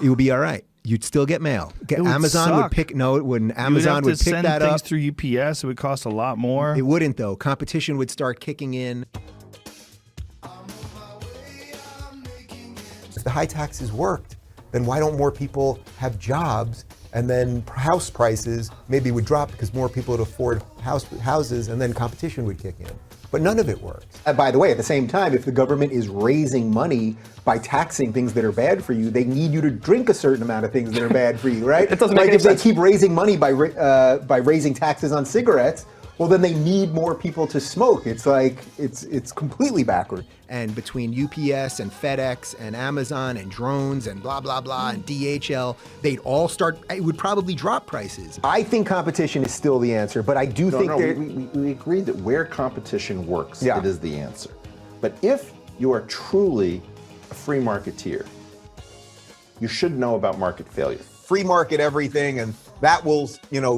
it would be all right. You'd still get mail. Amazon would pick. No, it wouldn't. Amazon would pick that up. You would have to send things through UPS. It would cost a lot more. It wouldn't, though. Competition would start kicking in. If the high taxes worked, then why don't more people have jobs? And then house prices maybe would drop because more people would afford houses, and then competition would kick in. But none of it works. And by the way, at the same time, if the government is raising money by taxing things that are bad for you, they need you to drink a certain amount of things that are bad for you, right? It doesn't like make if any they keep raising money by raising taxes on cigarettes, well, then they need more people to smoke. It's like it's completely backward. And between UPS and FedEx and Amazon and drones and blah, blah, blah, and DHL, they'd all start, it would probably drop prices. I think competition is still the answer, but I do think we agree that where competition works, Yeah. it is the answer. But if you are truly a free marketeer, you should know about market failure. Free market everything, and that will,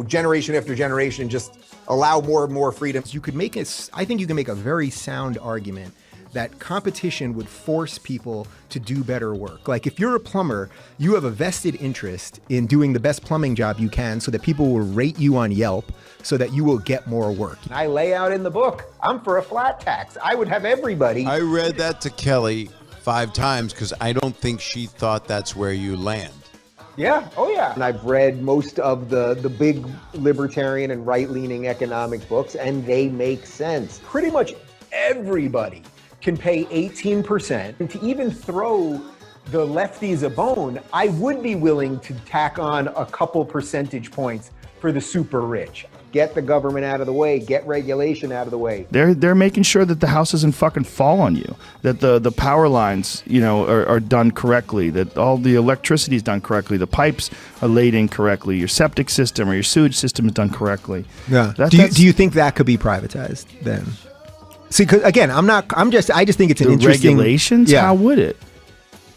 generation after generation, just allow more and more freedom. You could make I think you can make a very sound argument that competition would force people to do better work. Like if you're a plumber, you have a vested interest in doing the best plumbing job you can so that people will rate you on Yelp so that you will get more work. I lay out in the book, I'm for a flat tax. I would have everybody. I read that to Kelly 5 times because I don't think she thought that's where you land. Yeah, oh yeah. And I've read most of the big libertarian and right-leaning economic books, and they make sense. Pretty much everybody can pay 18%. And to even throw the lefties a bone, I would be willing to tack on a couple percentage points for the super rich. Get the government out of the way, get regulation out of the way. They're making sure that the house doesn't fucking fall on you, that the power lines, are done correctly, that all the electricity is done correctly, the pipes are laid in correctly, your septic system or your sewage system is done correctly. Yeah. Do you think that could be privatized then? See, because again, I just think it's an interesting regulations. Yeah. How would it?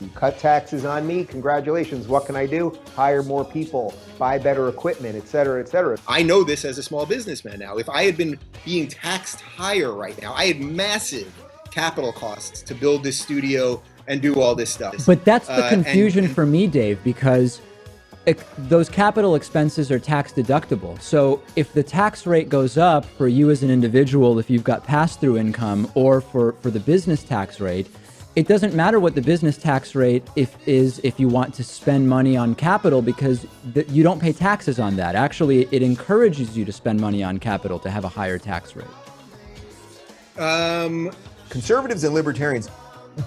You cut taxes on me, congratulations. What can I do? Hire more people, buy better equipment, et cetera, et cetera. I know this as a small businessman now. If I had been being taxed higher right now, I had massive capital costs to build this studio and do all this stuff. But that's the confusion for me, Dave, because those capital expenses are tax deductible. So if the tax rate goes up for you as an individual, if you've got pass-through income, or for the business tax rate, it doesn't matter what the business tax rate is if you want to spend money on capital, because you don't pay taxes on that. Actually, it encourages you to spend money on capital to have a higher tax rate. Conservatives and libertarians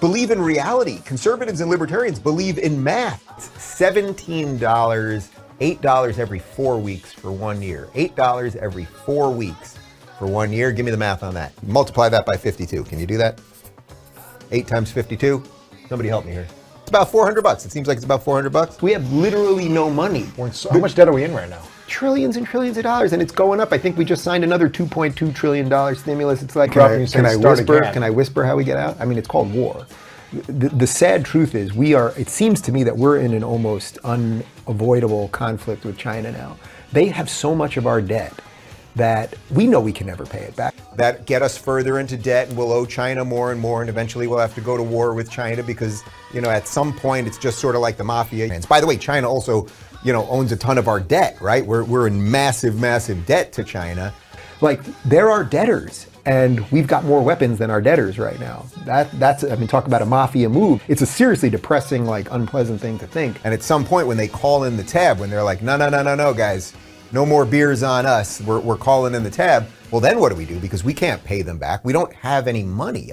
believe in reality. Conservatives and libertarians believe in math. $17, $8 every 4 weeks for 1 year. $8 every 4 weeks for 1 year. Give me the math on that. Multiply that by 52. Can you do that? 8 times 52? Somebody help me here. It's about $400. It seems like it's about $400. We have literally no money. How much debt are we in right now? Trillions and trillions of dollars, and it's going up. I think we just signed another $2.2 trillion stimulus. It's like, can I whisper how we get out? I mean, it's called war. The sad truth is it seems to me that we're in an almost unavoidable conflict with China now. They have so much of our debt that we know we can never pay it back. That get us further into debt, and we'll owe China more and more, and eventually we'll have to go to war with China because, at some point it's just sort of like the mafia. And by the way, China also, owns a ton of our debt, right? We're in massive, massive debt to China. Like, they're our debtors, and we've got more weapons than our debtors right now. Talk about a mafia move. It's a seriously depressing, unpleasant thing to think. And at some point when they call in the tab, when they're like, no, guys, no more beers on us, we're calling in the tab. Well, then what do we do? Because we can't pay them back. We don't have any money.